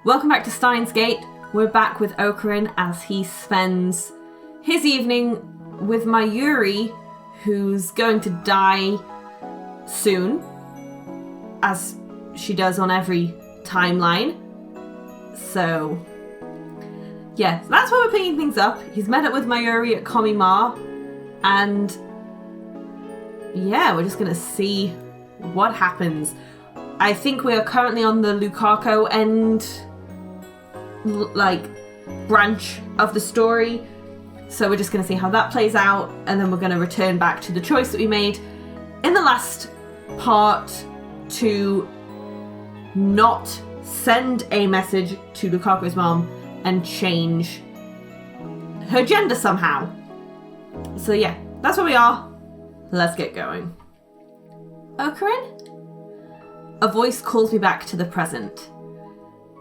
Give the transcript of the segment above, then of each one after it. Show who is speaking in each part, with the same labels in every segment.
Speaker 1: Welcome back to Steins Gate. We're back with Ocarin as he spends his evening with Mayuri, who's going to die soon, as she does on every timeline. So, yeah, that's why we're picking things up. He's met up with Mayuri at Komimar, and yeah, we're just going to see what happens. I think we are currently on the Lukaku end, branch of the story. So we're just going to see how that plays out, and then we're going to return back to the choice that we made in the last part to not send a message to Lukaku's mom and change her gender somehow. So yeah, that's where we are. Let's get going. Ocarin? A voice calls me back to the present.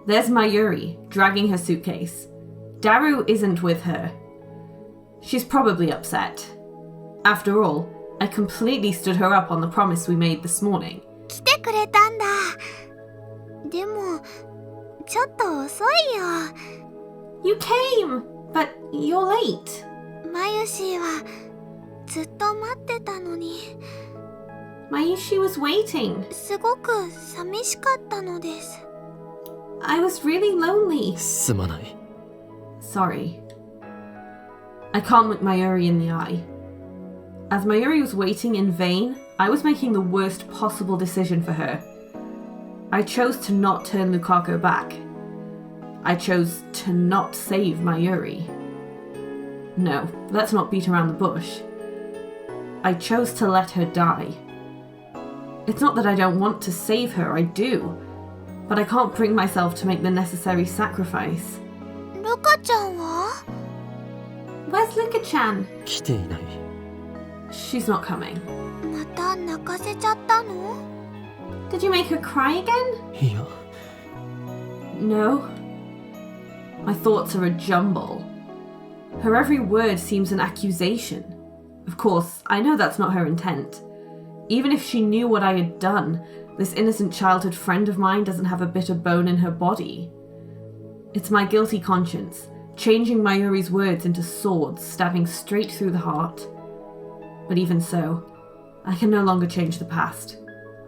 Speaker 1: There's Mayuri, dragging her suitcase. Daru isn't with her. She's probably upset. After all, I completely stood her up on the promise we made this morning.
Speaker 2: 来てくれたんだ。でも、ちょっと遅いよ。
Speaker 1: You came, but you're late.
Speaker 2: Mayushi はずっと待ってたのに。
Speaker 1: Mayushi was waiting.
Speaker 2: すごく寂しかったのです。
Speaker 1: I was really lonely.
Speaker 3: すまない。
Speaker 1: Sorry. I can't look Mayuri in the eye. As Mayuri was waiting in vain, I was making the worst possible decision for her. I chose to not turn Lukaku back. I chose to not save Mayuri. No, let's not beat around the bush. I chose to let her die. It's not that I don't want to save her, I do. But I can't bring myself to make the necessary sacrifice.
Speaker 2: ルカちゃんは？
Speaker 1: Where's Luka-chan?
Speaker 3: 来ていない。
Speaker 1: She's not coming.
Speaker 2: また泣かせちゃったの？
Speaker 1: Did you make her cry again?
Speaker 3: いや。
Speaker 1: No. My thoughts are a jumble. Her every word seems an accusation. Of course, I know that's not her intent. Even if she knew what I had done, this innocent childhood friend of mine doesn't have a bitter bone in her body. It's my guilty conscience, changing Mayuri's words into swords stabbing straight through the heart. But even so, I can no longer change the past.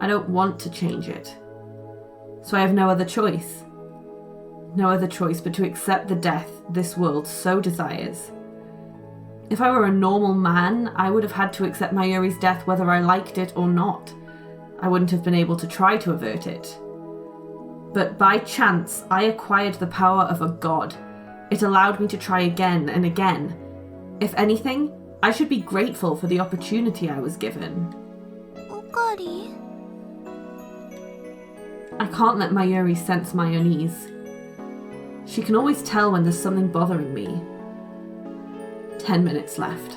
Speaker 1: I don't want to change it. So I have no other choice. No other choice but to accept the death this world so desires. If I were a normal man, I would have had to accept Mayuri's death whether I liked it or not. I wouldn't have been able to try to avert it. But by chance, I acquired the power of a god. It allowed me to try again and again. If anything, I should be grateful for the opportunity I was given.
Speaker 2: おかり？
Speaker 1: I can't let Mayuri sense my unease. She can always tell when there's something bothering me. 10 minutes left.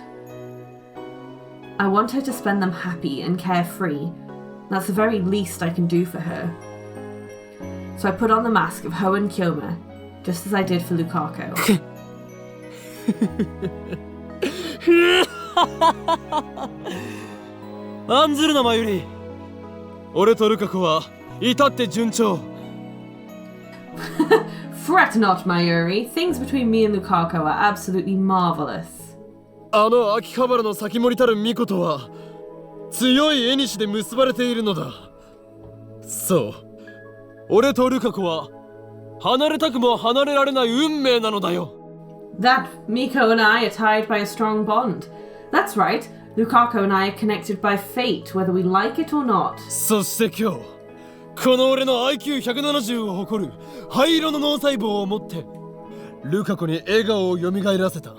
Speaker 1: I want her to spend them happy and carefree. That's the very least I can do for her. So I put on the mask of Hoenn Kyoma, just as I did for Lukaku.
Speaker 3: 案ずるな、マユリ。俺とルカ子は至って順調。
Speaker 1: Fret not, Mayuri. Things between me and Lukaku are absolutely marvelous.
Speaker 3: あの秋葉原の先森たる巫女とは強い縁で結ばれているのだ。そう、俺とルカ子は離れたくも離れられない運命なのだよ。
Speaker 1: That Miko and I are tied by a strong bond. That's right. Lukaku and I are connected by fate, whether we like it or not.
Speaker 3: そして今日、この俺の IQ170 を誇る灰色の脳細胞を持ってルカ子に笑顔を蘇らせた。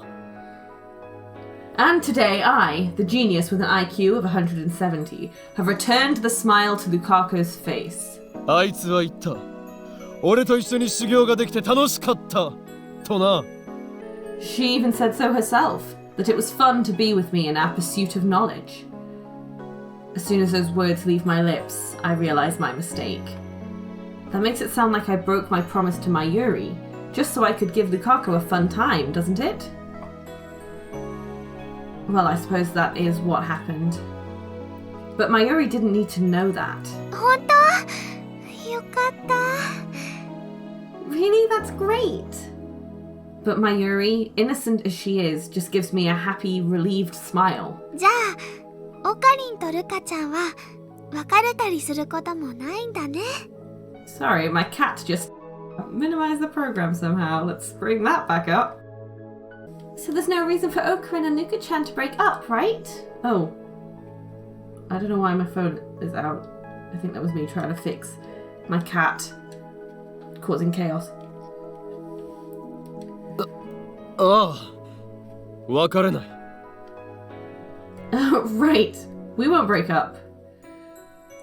Speaker 1: And today I, the genius with an IQ of 170, have returned the smile to Lukaku's face.
Speaker 3: あいつは言った。俺と一緒に修行ができて楽しかったとな。
Speaker 1: She even said so herself, that it was fun to be with me in our pursuit of knowledge. As soon as those words leave my lips, I realize my mistake. That makes it sound like I broke my promise to Mayuri, just so I could give Lukaku a fun time, doesn't it? Well, I suppose that is what happened. But Mayuri didn't need to know that.
Speaker 2: 本当？よかった。
Speaker 1: Really? That's great. But Mayuri, innocent as she is, just gives me a happy, relieved smile.
Speaker 2: じゃあオカリンとルカちゃんは別れたりすることもないんだね。
Speaker 1: Sorry, my cat just minimized the program somehow. Let's bring that back up. So there's no reason for Okarin and Luka-chan to break up, right? Oh. I don't know why my phone is out. I think that was me trying to fix my cat causing chaos.
Speaker 3: ああ、別れない。
Speaker 1: Right. We won't break up.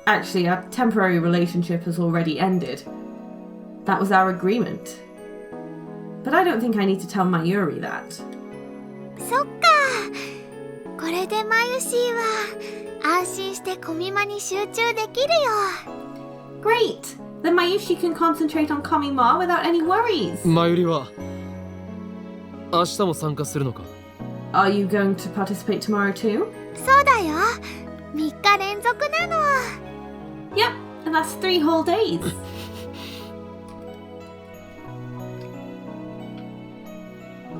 Speaker 1: Actually, our temporary relationship has already ended. That was our agreement. But I don't think I need to tell Mayuri that.
Speaker 2: そっか。これでマユシーは安心してコミマに集中できるよ。
Speaker 1: Great! Then Mayushi can concentrate on Komima without any worries.
Speaker 3: マユリは明日も参加するのか？
Speaker 1: Are you going to participate tomorrow too?
Speaker 2: そうだよ。3日連続なの。
Speaker 1: Yep, and that's 3 whole days.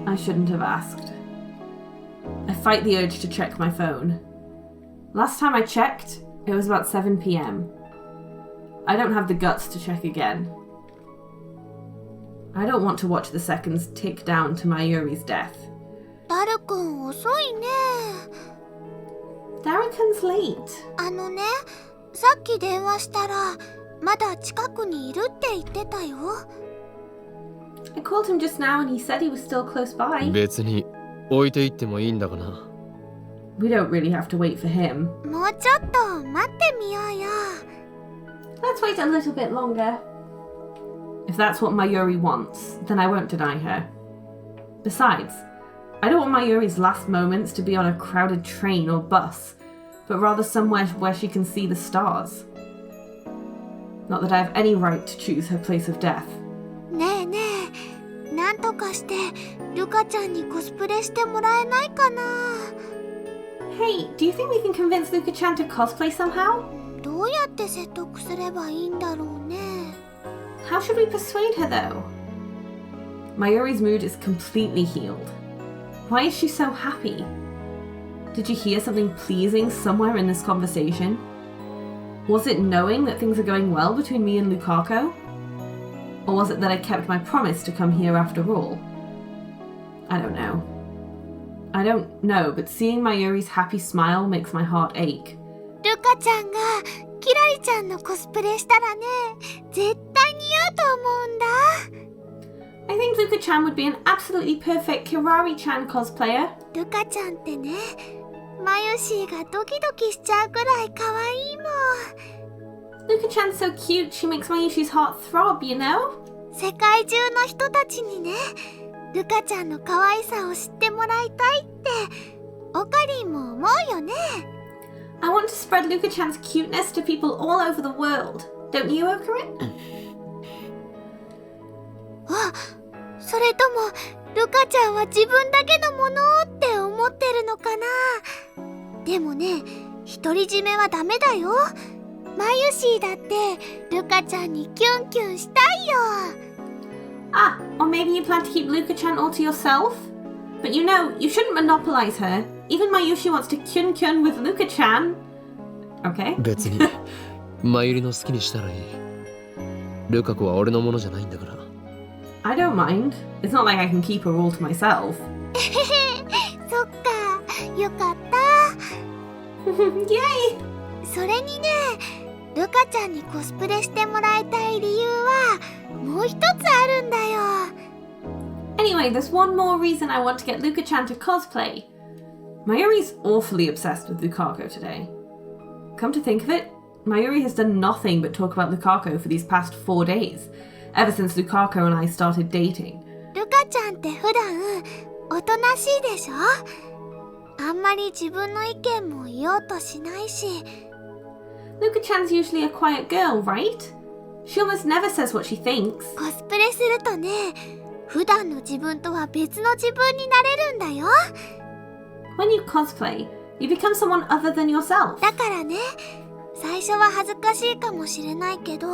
Speaker 1: I shouldn't have asked. I fight the urge to check my phone. Last time I checked, it was about 7 p.m. I don't have the guts to check again. I don't want to watch the seconds tick down to Mayuri's death.
Speaker 2: ダルくん遅いね。
Speaker 1: Darrican's late.
Speaker 2: あのね、さっき電話したらまだ近くにいるって言ってたよ。
Speaker 1: I called him just now and he said he was still close by.
Speaker 3: 別に置いていってもいいんだがな。
Speaker 1: We don't really have to wait for him.
Speaker 2: もうちょっと待ってみようよ。
Speaker 1: Let's wait a little bit longer. If that's what Mayuri wants, then I won't deny her. Besides, I don't want Mayuri's last moments to be on a crowded train or bus, but rather somewhere where she can see the stars. Not that I have any right to choose her place of death.
Speaker 2: ねえねえ、なんとかしてルカちゃんにコスプレしてもらえないかな。
Speaker 1: Hey, do you think we can convince Luka-chan to cosplay somehow?
Speaker 2: どうやって説得すればいいんだろうね。
Speaker 1: How should we persuade her though? Mayuri's mood is completely healed. Why is she so happy? Did you hear something pleasing somewhere in this conversation? Was it knowing that things are going well between me and Lukaku? Or was it that I kept my promise to come here after all? I don't know. I don't know, but seeing Mayuri's happy smile makes my heart ache.
Speaker 2: ルカちゃんがキラリちゃんのコスプレしたらね、絶対似合うと思うんだ。
Speaker 1: I think Luka-chan would be an absolutely perfect Kirari-chan cosplayer.
Speaker 2: ルカちゃんってね、マユシーがドキドキしちゃうくらい可愛いもん。
Speaker 1: Luka-chan's so cute, she makes Mayushi's heart throb, you know?
Speaker 2: 世界中の人たちにね、ルカちゃんの可愛さを知ってもらいたいってオカリンも思うよね。
Speaker 1: I want to spread Luka-chan's cuteness to people all over the world. Don't you, Okarin?
Speaker 2: あ、それともルカちゃんは自分だけのものって思ってるのかな。でもね、独り占めはダメだよ。マユシーだってルカちゃんにキュンキュンしたいよ。
Speaker 1: Ah, or maybe you plan to keep Luka-chan all to yourself? But you know, you shouldn't monopolize her. Even Mayushi wants to kyun-kyun with Luka-chan. Okay.
Speaker 3: 別にマユリの好きにしたらいい。ルカ子は俺のものじゃないんだから。
Speaker 1: I don't mind. It's not like I can keep her all to myself.
Speaker 2: そっか、よかった。
Speaker 1: Yay!
Speaker 2: それにね、ルカちゃんにコスプレしてもらいたい理由はもう一つあるんだよ。
Speaker 1: Anyway, there's one more reason I want to get Luka-chan to cosplay. Mayuri's awfully obsessed with Lukaku today. Come to think of it, Mayuri has done nothing but talk about Lukaku for these past 4 days, ever since Lukaku and I started dating.
Speaker 2: ルカちゃんって普段おとなしいでしょ。あんまり自分の意見も言おうとしないし。
Speaker 1: Luka-chan's usually a quiet girl, right? She almost never says what she thinks.
Speaker 2: コスプレするとね、普段の自分とは別の自分になれるんだよ。
Speaker 1: When you cosplay, you become someone other than yourself.
Speaker 2: だからね、最初は恥ずかしいかもしれないけど、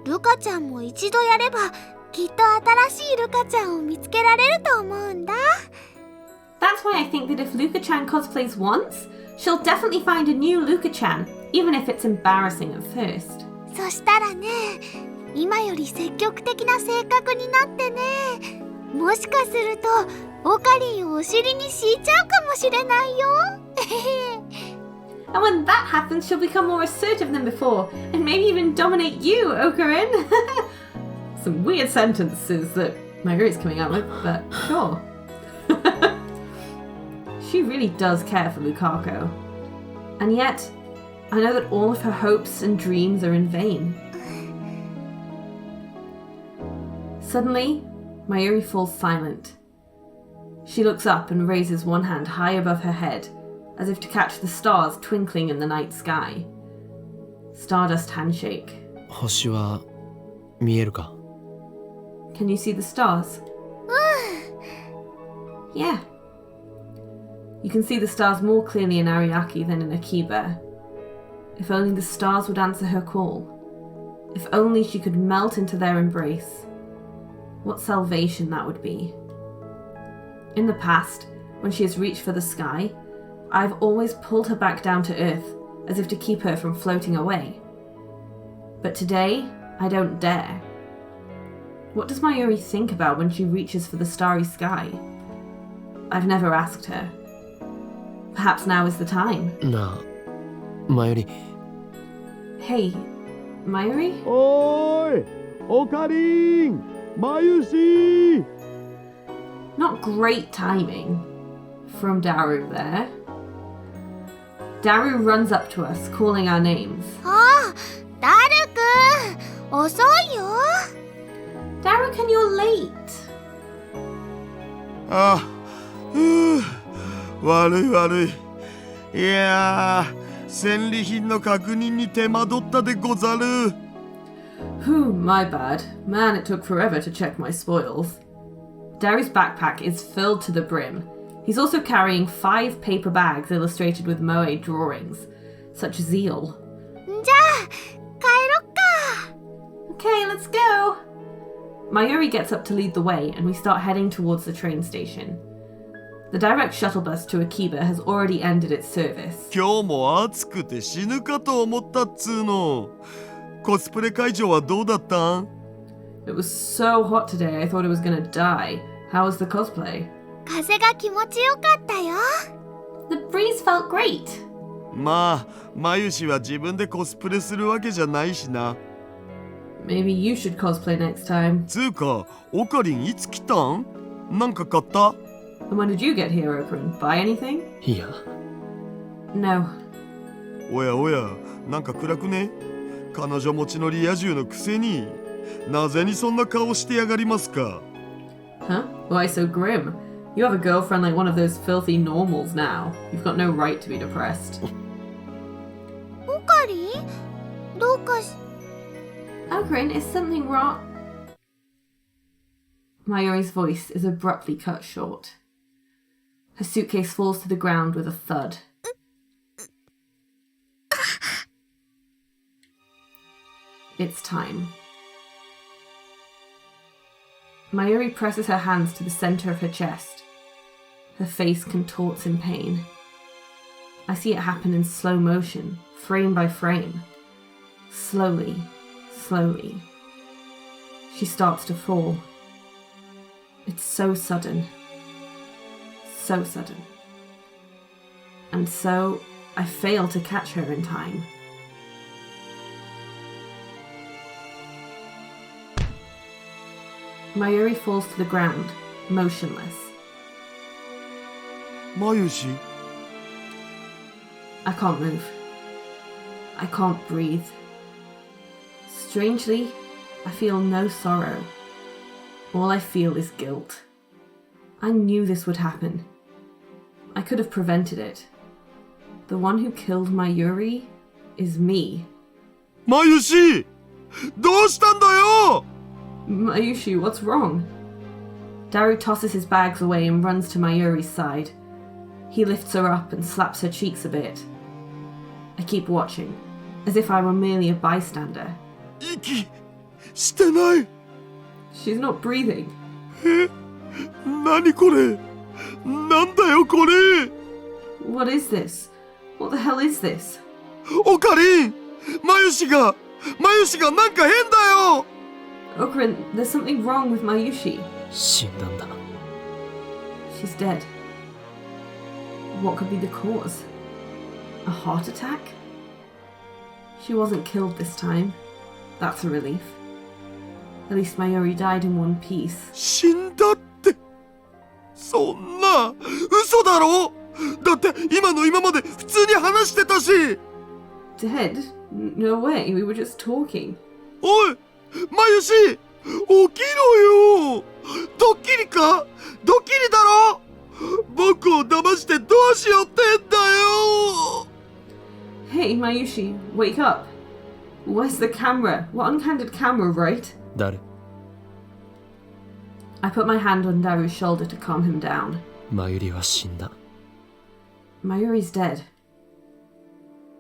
Speaker 2: ルカちゃんも一度やればきっと新しいルカちゃんを見つけられると思うんだ。
Speaker 1: That's why I think that if Luka-chan cosplays once, she'll definitely find a new Luka-chan, even if it's embarrassing at first.
Speaker 2: そしたらね、今より積極的な性格になってね、もしかするとオカリンをお尻に敷いちゃうかもしれないよ。
Speaker 1: And when that happens, she'll become more assertive than before, and maybe even dominate you, Okarin. Some weird sentences that Mayuri's coming up with, but sure. She really does care for Lukaku. And yet, I know that all of her hopes and dreams are in vain. Suddenly, Mayuri falls silent. She looks up and raises one hand high above her head, as if to catch the stars twinkling in the night sky. Stardust handshake.
Speaker 3: 星は見えるか?
Speaker 1: Can you see the stars? Yeah. You can see the stars more clearly in Ariake than in Akiba. If only the stars would answer her call. If only she could melt into their embrace. What salvation that would be. In the past, when she has reached for the sky, I've always pulled her back down to earth, as if to keep her from floating away. But today, I don't dare. What does Mayuri think about when she reaches for the starry sky? I've never asked her. Perhaps now is the time.
Speaker 3: なあ、マユリ。
Speaker 1: Hey, Mayuri?
Speaker 4: おーい、オカリン、マユシ。
Speaker 1: Not great timing from Daru there. Daru runs up to us, calling our names.
Speaker 2: あ、ダルくん、遅いよ。
Speaker 1: Darukan, you're late.
Speaker 4: あ、悪い悪い。いやー、戦利品の確認に手間取ったでござる。
Speaker 1: Whew, my bad. Man, it took forever to check my spoils. Daru's backpack is filled to the brim. He's also carrying 5 paper bags illustrated with moe drawings. Such zeal.
Speaker 2: じゃあ、帰ろっか。
Speaker 1: Okay, let's go. Mayuri gets up to lead the way, and we start heading towards the train station. The direct shuttle bus to Akiba has already ended its service.
Speaker 4: 今日も暑くて死ぬかと思ったっつーの。コスプレ会場はどうだったん?
Speaker 1: It was so hot today, I thought I was gonna die. How was the cosplay?
Speaker 2: 風が気持ちよかったよ。
Speaker 1: The breeze felt great.
Speaker 4: まあ、マユシは自分でコスプレするわけじゃないしな。
Speaker 1: Maybe you should cosplay next time.
Speaker 4: つうか、オカリンいつ来たん? なんか買った?
Speaker 1: And when did you get here, Okran? Buy anything?
Speaker 3: いや。
Speaker 1: No.
Speaker 4: おやおや、なんか暗くね? 彼女持ちのリア充のくせに、なぜにそんな顔してやがりますか?
Speaker 1: Huh? Why so grim? You have a girlfriend like one of those filthy normals now. You've got no right to be depressed.
Speaker 2: オカリン、どうかし。
Speaker 1: Okran, is something wrong? Mayuri's voice is abruptly cut short. Her suitcase falls to the ground with a thud. It's time. Mayuri presses her hands to the center of her chest. Her face contorts in pain. I see it happen in slow motion, frame by frame. Slowly, slowly. She starts to fall. It's so sudden. So sudden. And so, I fail to catch her in time. Mayuri falls to the ground, motionless.
Speaker 4: マユシ?
Speaker 1: I can't move. I can't breathe. Strangely, I feel no sorrow. All I feel is guilt. I knew this would happen. I could have prevented it. The one who killed Mayuri is me.
Speaker 4: マユシ! どうしたんだよ!
Speaker 1: Mayushi, what's wrong? Daru tosses his bags away and runs to Mayuri's side. He lifts her up and slaps her cheeks a bit. I keep watching, as if I were merely a bystander.
Speaker 4: 息してない!
Speaker 1: She's not breathing.
Speaker 4: 何これなんだよこれ
Speaker 1: What is this? What the hell is this?
Speaker 4: オカリンマユシがなんか変だよ
Speaker 1: Okarin, there's something wrong with Mayushi.
Speaker 3: 死んだんだ。
Speaker 1: She's dead. What could be the cause? A heart attack? She wasn't killed this time. That's a relief. At least Mayuri died in one piece.
Speaker 4: 死んだってそんな嘘だろだって今の今まで普通に話してたし
Speaker 1: Dead? No way, we were just talking.
Speaker 4: おいマユシ起きろよドッキリかドッキリだろ僕を騙してどうしようってんだよ
Speaker 1: Hey, Mayushi, wake up. Where's the camera? What uncandid camera, right?
Speaker 3: 誰？
Speaker 1: I put my hand on Daru's shoulder to calm him down.
Speaker 3: マユリは死んだ。
Speaker 1: Mayuri's dead.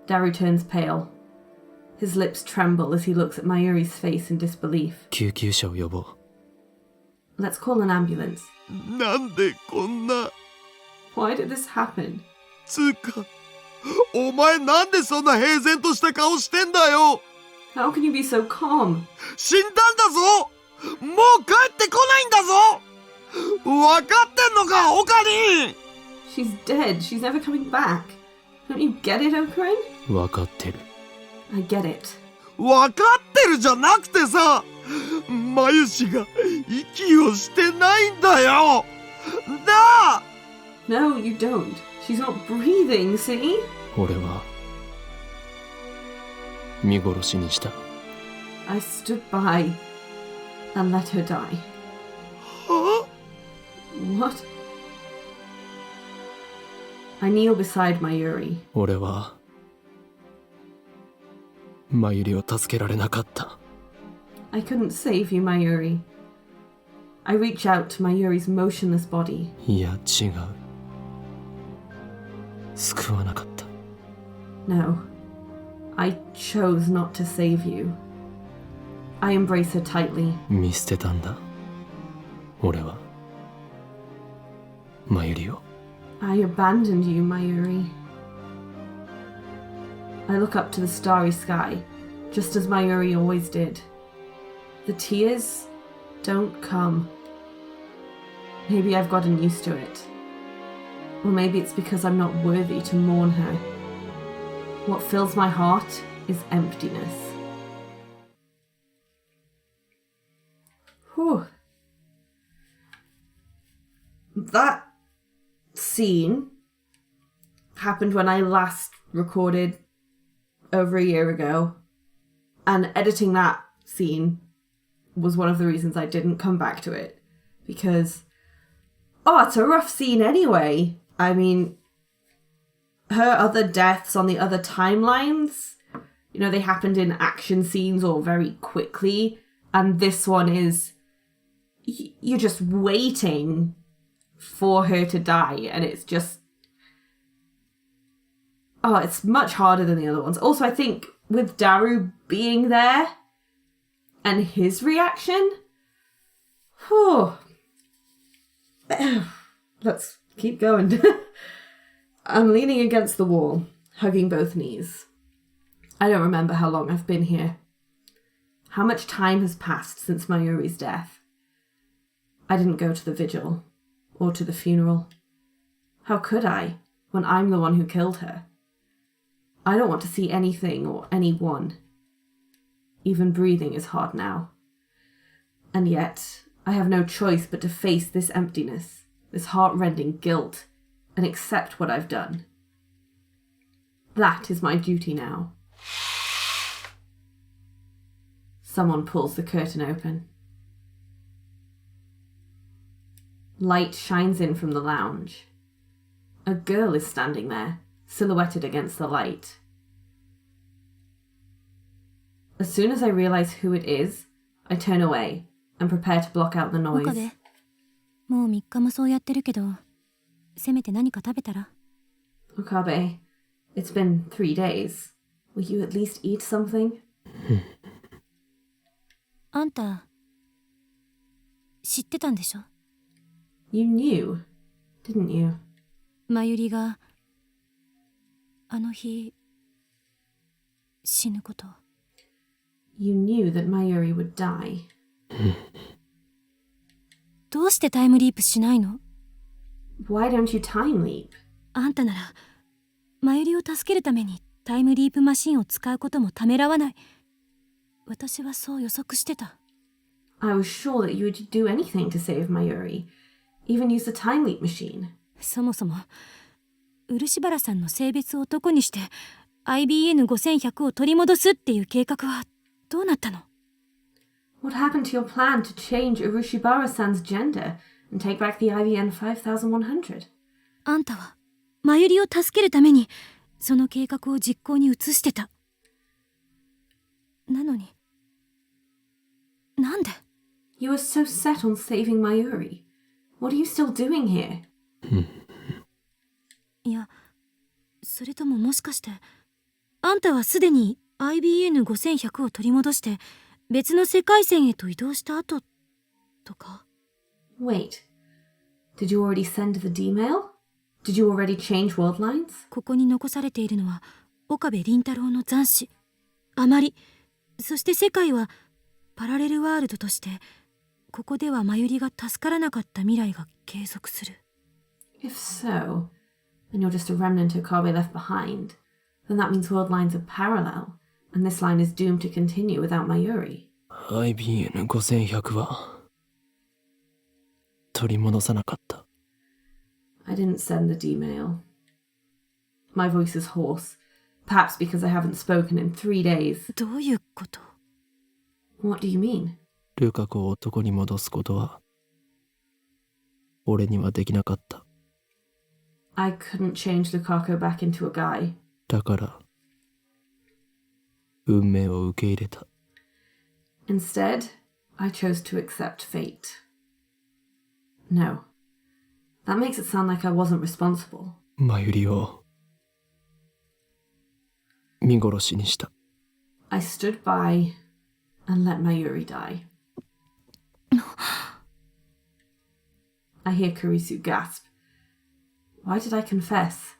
Speaker 1: Daru turns pale. His lips tremble as he looks at Mayuri's face in disbelief.
Speaker 3: 救急車を呼ぼう。
Speaker 1: Let's call an ambulance.
Speaker 4: なんでこんな
Speaker 1: Why did this happen?
Speaker 4: つうかお前なんでそんな平然とした顔してんだよ
Speaker 1: How can you be so calm?
Speaker 4: 死んだんだぞもう帰ってこないんだぞ分かってんのかオカリン
Speaker 1: She's dead. She's never coming back. Don't you get it, Okarin?
Speaker 3: 分かってる。
Speaker 1: I get it.
Speaker 4: 分かってるじゃなくてさマユシが息をしてないんだよなあ
Speaker 1: No, you don't. She's not breathing, see?
Speaker 3: 俺は見殺しにした。
Speaker 1: I stood by and let her die.
Speaker 4: は
Speaker 1: What? I kneel beside Mayuri.
Speaker 3: 俺はマユリを助けられなかった。
Speaker 1: I couldn't save you, Mayuri. I reach out to Mayuri's motionless body.
Speaker 3: いや違う。救わなかった。
Speaker 1: No, I chose not to save you. I embrace her tightly.
Speaker 3: 見捨てたんだ。俺はマユリを。
Speaker 1: I abandoned you, Mayuri. I look up to the starry sky, just as Mayuri always did. The tears don't come. Maybe I've gotten used to it. Or maybe it's because I'm not worthy to mourn her. What fills my heart is emptiness. Whew. That scene happened when I last recorded over a year ago, and editing that scene was one of the reasons I didn't come back to it, because it's a rough scene anyway. I mean, her other deaths on the other timelines, you know, they happened in action scenes or very quickly, and this one is you're just waiting for her to die, and it's just it's much harder than the other ones. Also, I think with Daru being there and his reaction, let's keep going. I'm leaning against the wall, hugging both knees. I don't remember how long I've been here. How much time has passed since Mayuri's death? I didn't go to the vigil or to the funeral. How could I, when I'm the one who killed her? I don't want to see anything or anyone. Even breathing is hard now. And yet, I have no choice but to face this emptiness, this heart-rending guilt, and accept what I've done. That is my duty now. Someone pulls the curtain open. Light shines in from the lounge. A girl is standing there, silhouetted against the light. As soon as I realize who it is, I turn away and prepare to block out the noise.
Speaker 2: 岡部、もう3日もそうやってるけど、せめて何か食べたら？
Speaker 1: Okabe, it's been 3 days. Will you at least eat something?
Speaker 2: あんた、
Speaker 5: 知ってたんでしょ？
Speaker 1: You knew, didn't you?
Speaker 5: まゆりがあの日死ぬこと。
Speaker 1: You knew that Mayuri would die.
Speaker 5: どうしてタイムリープしないの？
Speaker 1: Why don't you time leap?
Speaker 5: あんたならまゆりを助けるためにタイムリープマシンを使うこともためらわない。私はそう予測してた。
Speaker 1: I was sure that you would do anything to save Mayuri, even use the time leap machine.
Speaker 5: そもそも漆原さんの性別を男にして IBN5100 を取り戻すっていう計画はどうなったの？
Speaker 1: What happened to your plan to change Urushibara-san's gender and take back the IBN 5100?
Speaker 5: あんたはまゆりを助けるためにその計画を実行に移してた。なのになんで？
Speaker 1: You were so set on saving Mayuri. What are you still doing here?
Speaker 5: いや、それとももしかしてあんたはすでに IBN5100 を取り戻して別の世界線へと移動した後とか？
Speaker 1: Wait, did you already send the D-mail? Did you already change world lines?
Speaker 5: ここに残されているのは岡部倫太郎の残滓、あまり、そして世界はパラレルワールドとしてここではまゆりが助からなかった未来が継続する。
Speaker 1: If so, then you're just a remnant of Kabe left behind. Then that means world lines are parallel, and this line is doomed to continue without Mayuri.
Speaker 3: IBN5100 は取り戻さなかった。
Speaker 1: I didn't send the D-mail. My voice is hoarse, perhaps because I haven't spoken in 3 days.
Speaker 5: どういうこと？
Speaker 1: What do you mean?
Speaker 3: ルカ子を男に戻すことは俺にはできなかった。
Speaker 1: I couldn't change Lukaku back into a guy.
Speaker 3: だから運命を受け入れた。
Speaker 1: Instead, I chose to accept fate. No. That makes it sound like I wasn't responsible.
Speaker 3: マユリを見殺しにした。
Speaker 1: I stood by and let Mayuri die. I hear Kurisu gasp. Why did I confess?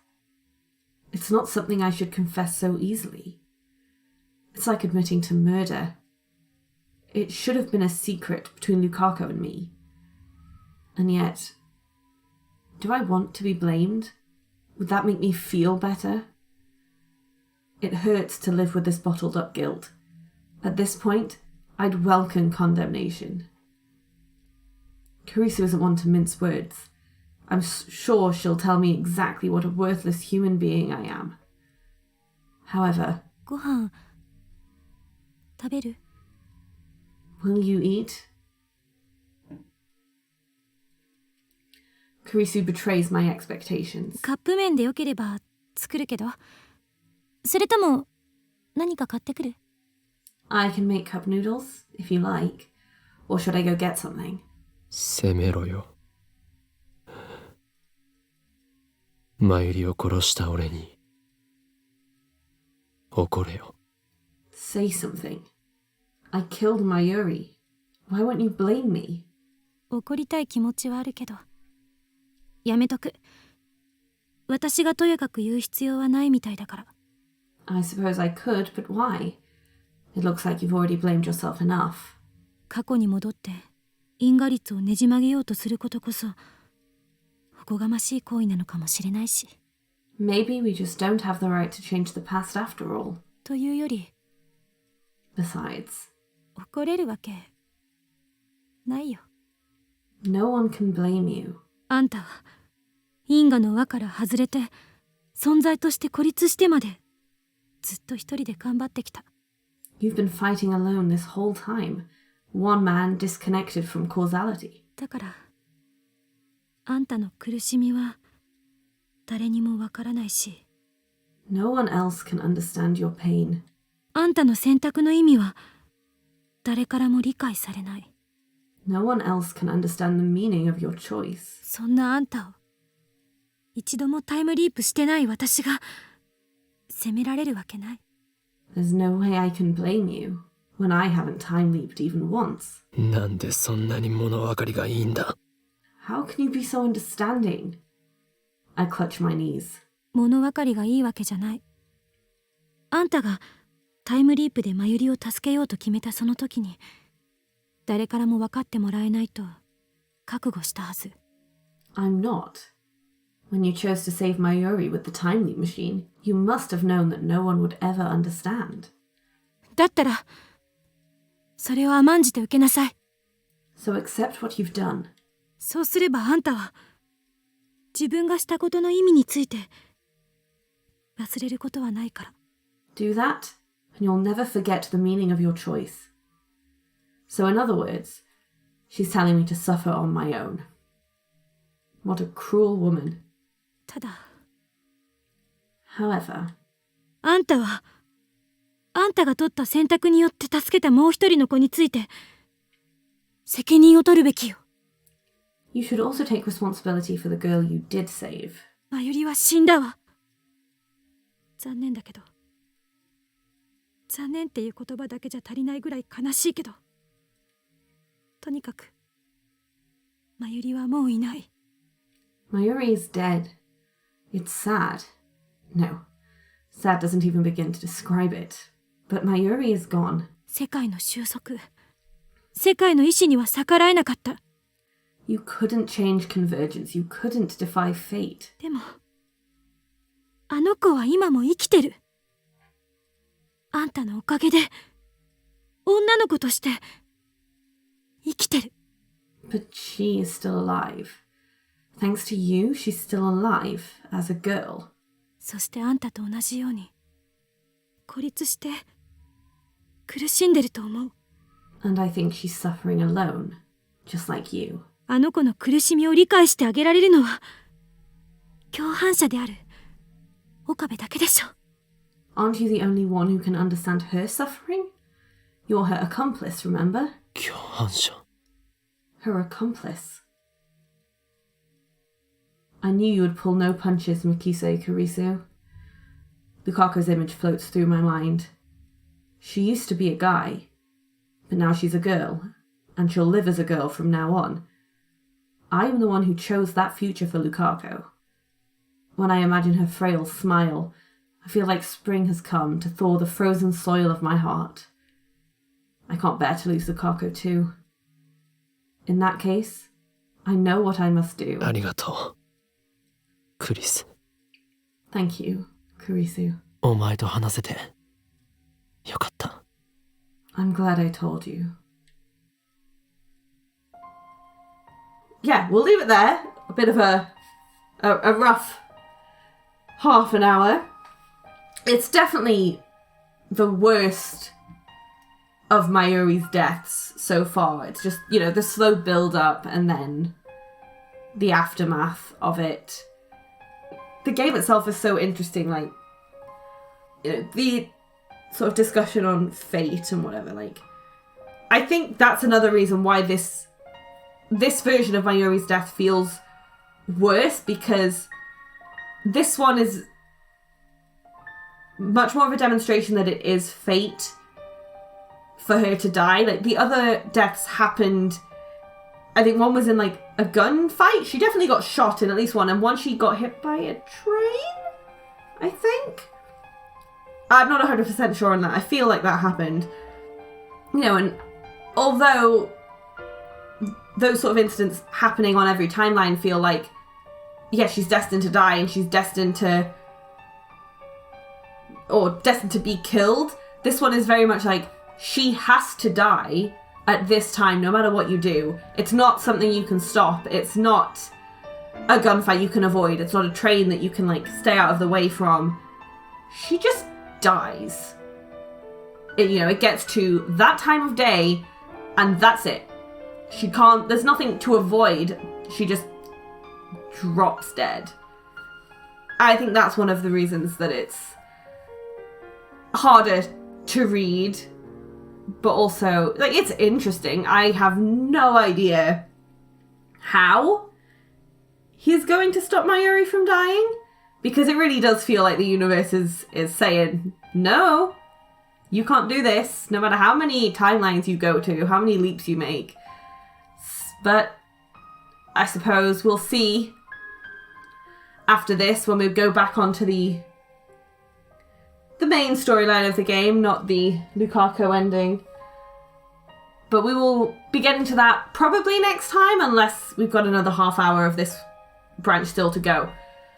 Speaker 1: It's not something I should confess so easily. It's like admitting to murder. It should have been a secret between Lukaku and me. And yet, do I want to be blamed? Would that make me feel better? It hurts to live with this bottled up guilt. At this point, I'd welcome condemnation. Kurisu isn't one to mince words. I'm sure she'll tell me exactly what a worthless human being I am. However,
Speaker 5: ご飯食べる？
Speaker 1: will you eat? Kurisu betrays my expectations.
Speaker 5: カップ麺でよければ作るけど、それとも何か買ってくる？
Speaker 1: I can make cup noodles, if you like. Or should I go get something?
Speaker 3: 責めろよ。マユリを殺した俺に怒れよ。
Speaker 1: Say something. I killed Mayuri. Why won't you blame me?
Speaker 5: 怒りたい気持ちはあるけど、やめとく。私がとやかく言う必要はないみたいだから。
Speaker 1: I suppose I could, but why? It looks like you've already blamed yourself enough.
Speaker 5: 過去に戻って因果律をねじ曲げようとすることこそおこがましい行為なのかもしれないし。
Speaker 1: Maybe we just don't have the right to change the past after all.
Speaker 5: というより
Speaker 1: Besides,
Speaker 5: 怒れるわけないよ。
Speaker 1: no one can blame you.
Speaker 5: あんたは因果の輪から外れて存在として孤立してまでずっと一人で頑張ってきた。
Speaker 1: You've been fighting alone this whole time. One man disconnected from causality.
Speaker 5: だからあんたの苦しみは誰にもわからないし、
Speaker 1: No one else can understand your pain.
Speaker 5: あんたの選択の意味は誰からも理解されない。
Speaker 1: No one else can understand the meaning of your choice.
Speaker 5: そんなあんたを一度もタイムリープしてない私が責められるわけない。
Speaker 1: There's no way I can blame you. when I haven't time leaped even once.
Speaker 3: なんでそんなに物分かりがいいんだ。
Speaker 1: How can you be so understanding? I clutch my knees.
Speaker 5: 物分かりがいいわけじゃない。あんたがタイムリープでマユリを助けようと決めたその時に、誰からも分かってもらえないと覚悟したはず。
Speaker 1: I'm not. When you chose to save Mayuri with the time leap machine, you must have known that no one would ever understand.
Speaker 5: だったら、それを甘んじて受けなさい。
Speaker 1: So accept what you've done.
Speaker 5: そうすればあんたは、自分がしたことの意味について、忘れることはないから。
Speaker 1: Do that, and you'll never forget the meaning of your choice. So in other words, she's telling me to suffer on my own. What a cruel woman.
Speaker 5: ただ、
Speaker 1: However,
Speaker 5: あんたは、あんたが取った選択によって助けたもう一人の子について、責任を取るべきよ。
Speaker 1: you should also take responsibility for the girl you did save.
Speaker 5: マユリは死んだわ。残念だけど、残念っていう言葉だけじゃ足りないぐらい悲しいけど、とにかく、マユリはもういない。
Speaker 1: Mayuri is dead. It's sad. No, sad doesn't even begin to describe it. But Mayuri is gone.
Speaker 5: 世界の収束、世界の意志には逆らえなかった。
Speaker 1: You couldn't change convergence. You couldn't defy fate.
Speaker 5: でも、あの子は今も生きてる。あんたのおかげで、女の子として生きてる。
Speaker 1: But she is still alive. Thanks to you, she's still alive as a girl.
Speaker 5: そしてあんたと同じように、孤立して苦しんでると思う。
Speaker 1: And I think she's suffering alone, just like you.
Speaker 5: あの子の苦しみを理解してあげられるのは、共犯者である岡部だけでしょ。
Speaker 1: Aren't you the only one who can understand her suffering? You're her accomplice, remember?
Speaker 3: 共犯者。
Speaker 1: Her accomplice. I knew you would pull no punches, Mikise Kurisu. Lukaku's image floats through my mind. She used to be a guy, but now she's a girl, and she'll live as a girl from now on. I am the one who chose that future for Lukaku. When I imagine her frail smile, I feel like spring has come to thaw the frozen soil of my heart. I can't bear to lose Lukaku too. In that case, I know what I must do.
Speaker 3: ありがとう、クリス。
Speaker 1: Thank you, Kurisu.
Speaker 3: お前と話せてよかった。
Speaker 1: I'm glad I told you. Yeah, we'll leave it there. A bit of a rough half an hour. It's definitely the worst of Mayuri's deaths so far. It's just, you know, the slow build up and then the aftermath of it. The game itself is so interesting, like, you know, the sort of discussion on fate and whatever, like, I think that's another reason why this version of Mayuri's death feels worse, because this one is much more of a demonstration that it is fate for her to die. Like, the other deaths happened, I think one was in, like, a gunfight. She definitely got shot in at least one, and one she got hit by a train, I think. I'm not 100% sure on that. I feel like that happened. You know, and although those sort of incidents happening on every timeline feel like, yeah, she's destined to die and she's destined to be killed, this one is very much like, she has to die at this time no matter what you do. It's not something you can stop. It's not a gunfight you can avoid. It's not a train that you can, like, stay out of the way from. She just dies. It gets to that time of day and that's it. She can't, there's nothing to avoid. She just drops dead. I think that's one of the reasons that it's harder to read, but also, like, it's interesting. I have no idea how he's going to stop Mayuri from dying, because it really does feel like the universe is saying, no, You can't do this, no matter how many timelines you go to, how many leaps you make. But I suppose we'll see after this when we go back onto the main storyline of the game, not the Lukaku ending. But we will be getting to that probably next time, unless we've got another half hour of this branch still to go.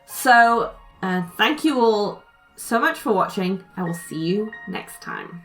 Speaker 1: So, thank you all so much for watching. I will see you next time.